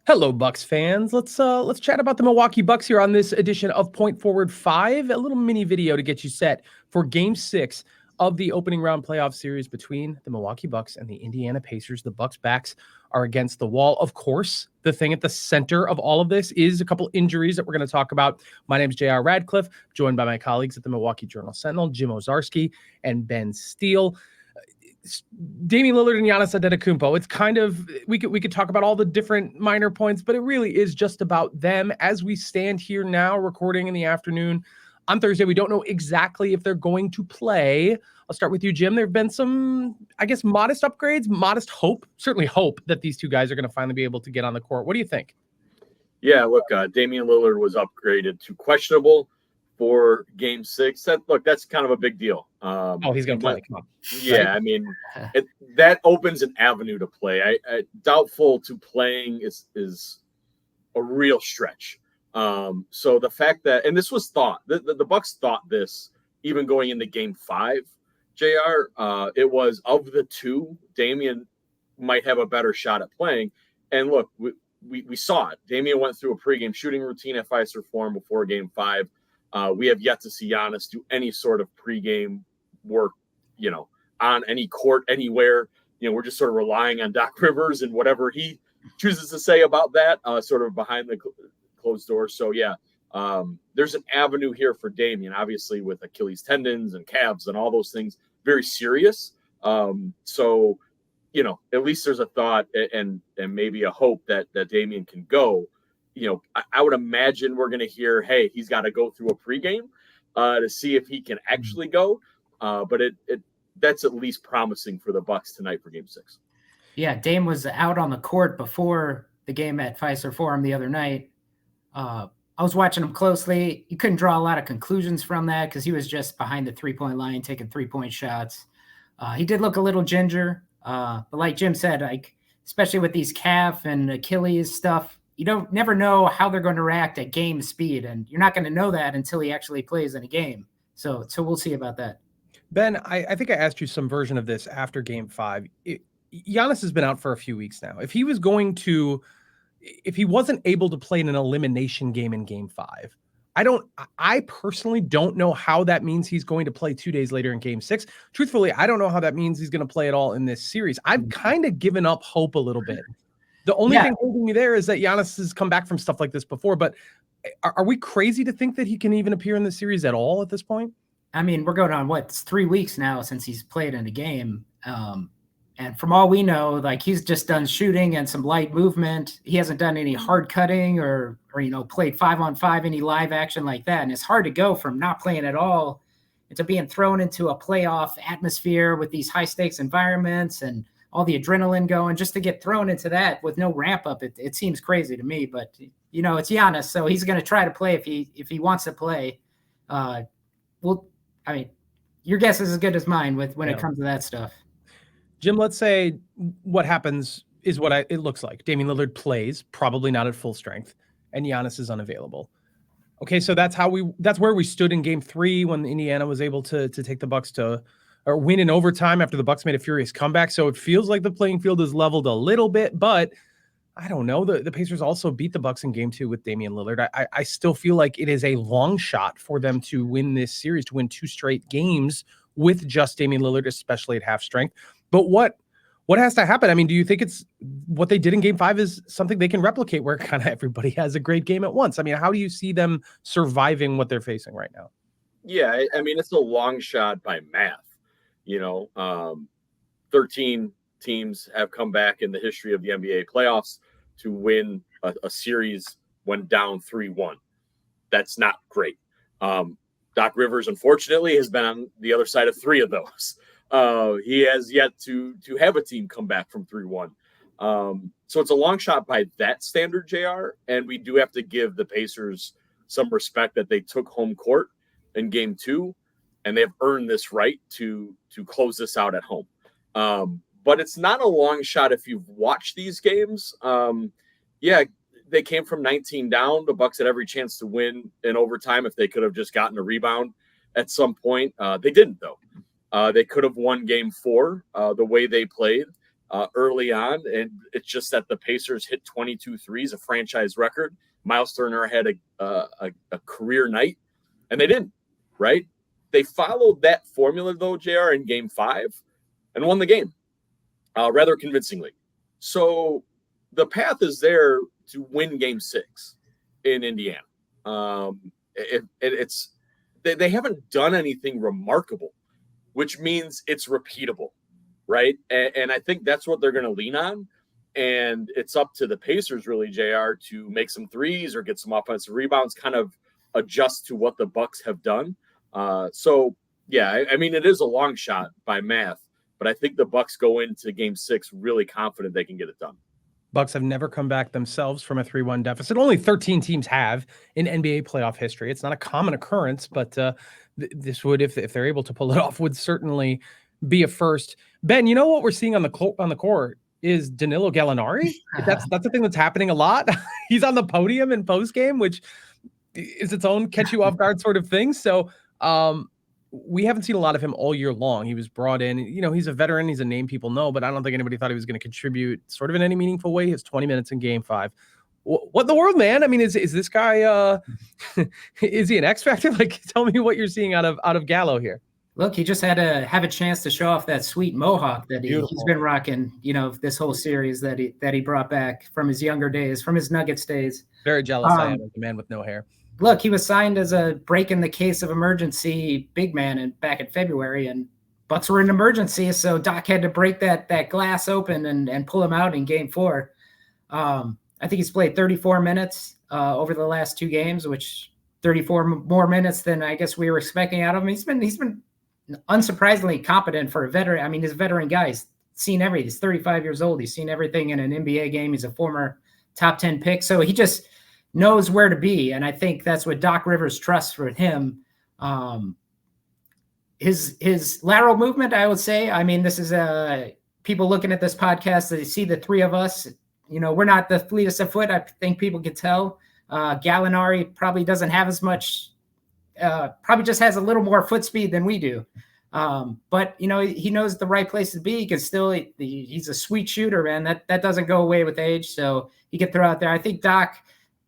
Hello, Bucks fans. Let's chat about the Milwaukee Bucks here on this edition of Point Forward 5, a little mini video to get you set for Game 6 of the opening round playoff series between the Milwaukee Bucks and the Indiana Pacers. The Bucks' backs are against the wall. Of course, the thing at the center of all of this is a couple injuries that we're going to talk about. My name is JR Radcliffe, joined by my colleagues at the Milwaukee Journal-Sentinel, Jim Owczarski and Ben Steele. Damian Lillard and Giannis Antetokounmpo. It's kind of, we could talk about all the different minor points, but it really is just about them as we stand here now recording in the afternoon on Thursday. We don't know exactly if they're going to play. I'll start with you, Jim. There have been some, I guess, modest upgrades, modest hope, certainly hope that these two guys are going to finally be able to get on the court. What do you think? Yeah, look, Damian Lillard was upgraded to questionable for Game 6. That's kind of a big deal. He's going to play. Come on. Yeah, right? I mean, that opens an avenue to play. I doubtful to playing is a real stretch. So the fact that, and this was thought, the Bucks thought this even going into Game 5, JR, it was of the two, Damian might have a better shot at playing. And look, we saw it. Damian went through a pregame shooting routine at Fiserv Forum before Game 5. We have yet to see Giannis do any sort of pregame work, on any court, anywhere. We're just sort of relying on Doc Rivers and whatever he chooses to say about that, sort of behind the closed doors. So, yeah, there's an avenue here for Damian, obviously with Achilles tendons and calves and all those things, very serious. So, at least there's a thought and maybe a hope that Damian can go. I would imagine we're going to hear, hey, he's got to go through a pregame to see if he can actually go. But that's at least promising for the Bucks tonight for Game 6. Yeah, Dame was out on the court before the game at Fiserv Forum the other night. I was watching him closely. You couldn't draw a lot of conclusions from that because he was just behind the three-point line taking three-point shots. He did look a little ginger. But like Jim said, especially with these calf and Achilles stuff, you never know how they're going to react at game speed, and you're not going to know that until he actually plays in a game. So we'll see about that. Ben, I think I asked you some version of this after Game 5. Giannis has been out for a few weeks now. If he wasn't able to play in an elimination game in Game 5, I personally don't know how that means he's going to play 2 days later in Game 6. Truthfully, I don't know how that means he's going to play at all in this series. I've kind of given up hope a little bit. The only thing holding me there is that Giannis has come back from stuff like this before, but are we crazy to think that he can even appear in the series at all at this point? I mean, we're going on, it's 3 weeks now since he's played in a game. And from all we know, he's just done shooting and some light movement. He hasn't done any hard cutting or played 5-on-5, any live action like that. And it's hard to go from not playing at all into being thrown into a playoff atmosphere with these high stakes environments and all the adrenaline going, just to get thrown into that with no ramp up. It seems crazy to me, but it's Giannis, so he's going to try to play if he wants to play. Your guess is as good as mine when it comes to that stuff. Jim, let's say what happens is what it looks like. Damian Lillard plays, probably not at full strength, and Giannis is unavailable. Okay, so that's where we stood in Game 3 when Indiana was able to take the Bucks or win in overtime after the Bucks made a furious comeback. So it feels like the playing field is leveled a little bit, but I don't know. The Pacers also beat the Bucks in Game 2 with Damian Lillard. I still feel like it is a long shot for them to win this series, to win 2 straight games with just Damian Lillard, especially at half strength. But what has to happen? I mean, do you think it's what they did in Game 5 is something they can replicate where kind of everybody has a great game at once? I mean, how do you see them surviving what they're facing right now? Yeah, I mean, it's a long shot by math. 13 teams have come back in the history of the NBA playoffs to win a series when down 3-1. That's not great. Doc Rivers, unfortunately, has been on the other side of 3 of those. He has yet to have a team come back from 3-1. So it's a long shot by that standard, JR. And we do have to give the Pacers some respect that they took home court in Game 2, and they've earned this right to close this out at home. But it's not a long shot if you've watched these games. They came from 19 down. The Bucks had every chance to win in overtime if they could have just gotten a rebound at some point. They didn't, though. They could have won Game 4 the way they played. early on, and it's just that the Pacers hit 22 threes, a franchise record. Miles Turner had a career night, and they didn't, right? They followed that formula, though, JR, in Game 5 and won the game rather convincingly. So the path is there to win Game 6 in Indiana. They haven't done anything remarkable, which means it's repeatable, right? And I think that's what they're going to lean on. And it's up to the Pacers, really, JR, to make some threes or get some offensive rebounds, kind of adjust to what the Bucks have done. So, yeah, I mean, it is a long shot by math, but I think the Bucks go into Game 6 really confident they can get it done. Bucks have never come back themselves from a 3-1 deficit. Only 13 teams have in NBA playoff history. It's not a common occurrence, but this would, if they're able to pull it off, would certainly be a first. Ben, you know what we're seeing on the court is Danilo Gallinari. That's the thing that's happening a lot. He's on the podium in postgame, which is its own catch you off guard sort of thing. So we haven't seen a lot of him all year long. He was brought in, he's a veteran. He's a name people know, but I don't think anybody thought he was going to contribute sort of in any meaningful way. His 20 minutes in Game 5. What in the world, man? I mean, is this guy, is he an X factor? Like, tell me what you're seeing out of Gallo here. Look, he just had to have a chance to show off that sweet mohawk that he's been rocking, this whole series that he brought back from his younger days, from his Nuggets days. Very jealous I am of the man with no hair. Look, he was signed as a break in the case of emergency big man back in February, and Bucks were in emergency, so Doc had to break that glass open and pull him out in Game 4. I think he's played 34 minutes over the last 2 games, which 34 more minutes than I guess we were expecting out of him. He's been unsurprisingly competent for a veteran. I mean, he's a veteran guy. He's seen everything. He's 35 years old. He's seen everything in an NBA game. He's a former top 10 pick. So he just knows where to be. And I think that's what Doc Rivers trusts for him. His lateral movement, I would say, I mean, this is people looking at this podcast, they see the three of us, we're not the fleetest of foot. I think people can tell. Gallinari probably doesn't have as much, probably just has a little more foot speed than we do. But he knows the right place to be. He can still, he's a sweet shooter, man. That doesn't go away with age. So he can throw out there. I think Doc,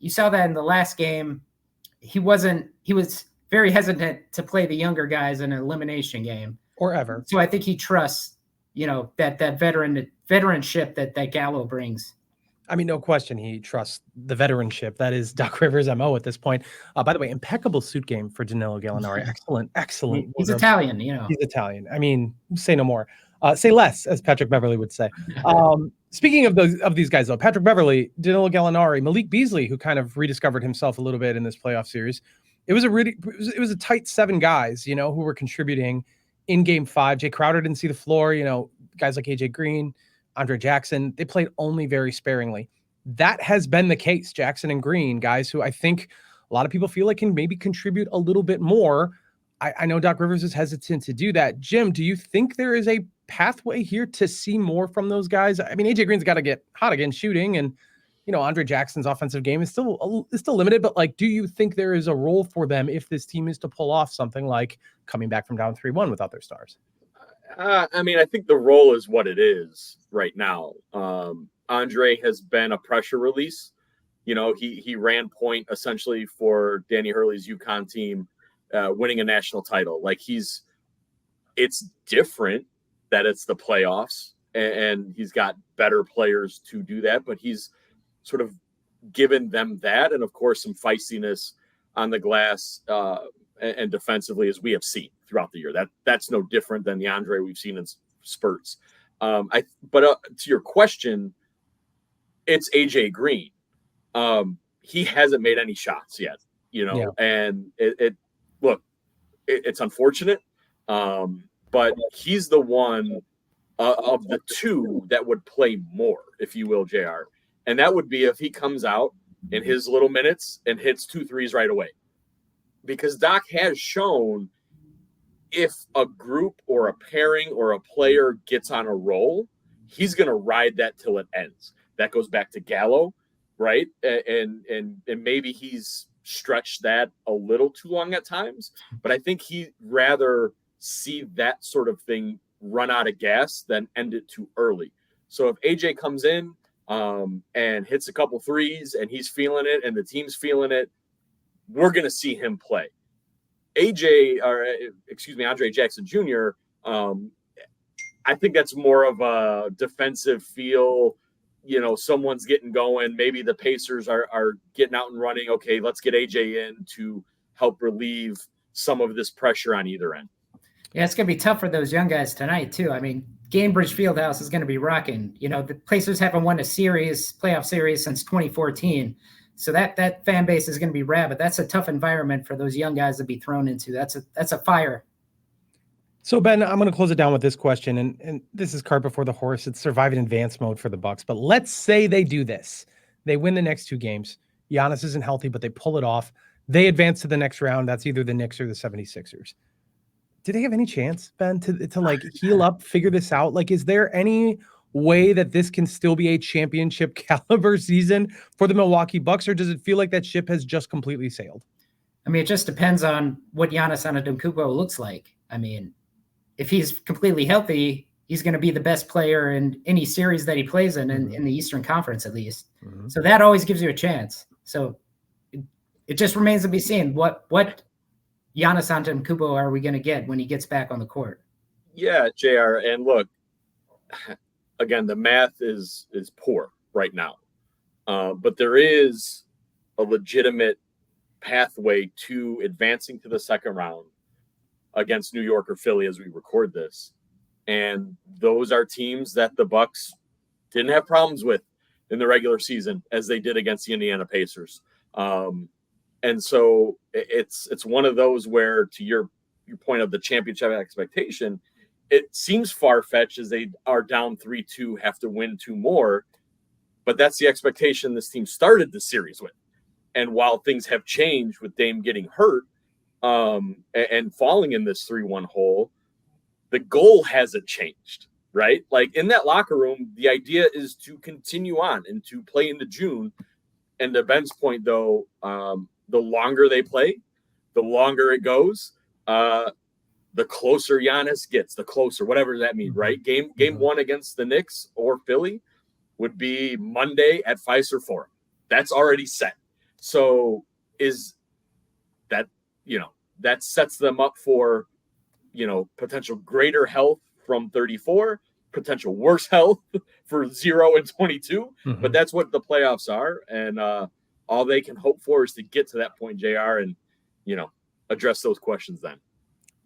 you saw that in the last game. He was very hesitant to play the younger guys in an elimination game or ever. So I think he trusts, that veteranship that Gallo brings. I mean, no question he trusts the veteranship. That is Doc Rivers' MO at this point. By the way, impeccable suit game for Danilo Gallinari. Excellent. He's Italian, He's Italian. I mean, say no more. Say less, as Patrick Beverley would say. Speaking of these guys, though, Patrick Beverley, Danilo Gallinari, Malik Beasley, who kind of rediscovered himself a little bit in this playoff series. It was a tight 7 guys, who were contributing in Game 5. Jay Crowder didn't see the floor. Guys like AJ Green, Andre Jackson, they played only very sparingly. That has been the case. Jackson and Green, guys who I think a lot of people feel like can maybe contribute a little bit more. I know Doc Rivers is hesitant to do that. Jim, do you think there is a pathway here to see more from those guys? I mean, AJ Green's got to get hot again shooting, and Andre Jackson's offensive game is still limited. But do you think there is a role for them if this team is to pull off something like coming back from down 3-1 without their stars? I mean, I think the role is what it is right now. Andre has been a pressure release. He ran point essentially for Danny Hurley's UConn team, winning a national title. It's different that it's the playoffs and he's got better players to do that, but he's sort of given them that. And of course, some feistiness on the glass, and defensively, as we have seen throughout the year. That's no different than the Andre we've seen in spurts. But to your question, it's AJ Green. He hasn't made any shots yet, and it's unfortunate. But he's the one of the 2 that would play more, if you will, JR. And that would be if he comes out in his little minutes and hits 2 threes right away. Because Doc has shown if a group or a pairing or a player gets on a roll, he's going to ride that till it ends. That goes back to Gallo, right? And maybe he's stretched that a little too long at times, but I think he'd rather see that sort of thing run out of gas than end it too early. So if AJ comes in and hits a couple threes and he's feeling it and the team's feeling it, we're going to see him play. Andre Jackson Jr., I think that's more of a defensive feel. Someone's getting going. Maybe the Pacers are getting out and running. Okay, let's get AJ in to help relieve some of this pressure on either end. Yeah, it's going to be tough for those young guys tonight, too. I mean, Gainbridge Fieldhouse is going to be rocking. The Pacers haven't won a playoff series since 2014. So that fan base is going to be rabid. That's a tough environment for those young guys to be thrown into. That's a fire. So, Ben, I'm going to close it down with this question, and this is cart before the horse. It's survive in advance mode for the Bucks. But let's say they do this. They win the next 2 games. Giannis isn't healthy, but they pull it off. They advance to the next round. That's either the Knicks or the 76ers. Do they have any chance, Ben, to like heal up, figure this out? Like, is there any way that this can still be a championship caliber season for the Milwaukee Bucks, or does it feel like that ship has just completely sailed? I mean, it just depends on what Giannis Antetokounmpo looks like. I mean, if he's completely healthy, he's going to be the best player in any series that he plays in the Eastern Conference, at least. Mm-hmm. So that always gives you a chance. So it just remains to be seen what Giannis Antetokounmpo are we going to get when he gets back on the court. Yeah, JR. And look, again, the math is poor right now. But there is a legitimate pathway to advancing to the second round against New York or Philly as we record this. And those are teams that the Bucks didn't have problems with in the regular season as they did against the Indiana Pacers. And so it's one of those where, to your point of the championship expectation, it seems far-fetched as they are down 3-2, have to win 2 more. But that's the expectation this team started the series with. And while things have changed with Dame getting hurt, and falling in this 3-1 hole, the goal hasn't changed, right? Like in that locker room, the idea is to continue on and to play into June. And to Ben's point, though, the longer they play, the longer it goes, the closer Giannis gets, the closer, whatever that means, right? Game 1 against the Knicks or Philly would be Monday at Fiserv Forum. That's already set. So is that, that sets them up for, potential greater health from 34, potential worse health for 0 and 22. Mm-hmm. But that's what the playoffs are. And all they can hope for is to get to that point, JR, and, address those questions then.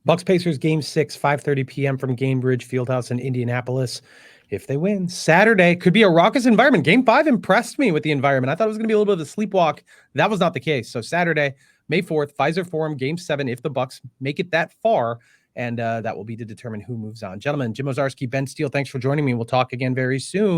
Bucks Pacers game 6, 5:30 p.m. from Gainbridge Fieldhouse in Indianapolis. If they win Saturday, could be a raucous environment. Game 5 impressed me with the environment. I thought it was going to be a little bit of a sleepwalk. That was not the case. So Saturday, May 4th, Fiserv Forum, Game 7, if the Bucks make it that far. And that will be to determine who moves on. Gentlemen, Jim Owczarski, Ben Steele, thanks for joining me. We'll talk again very soon.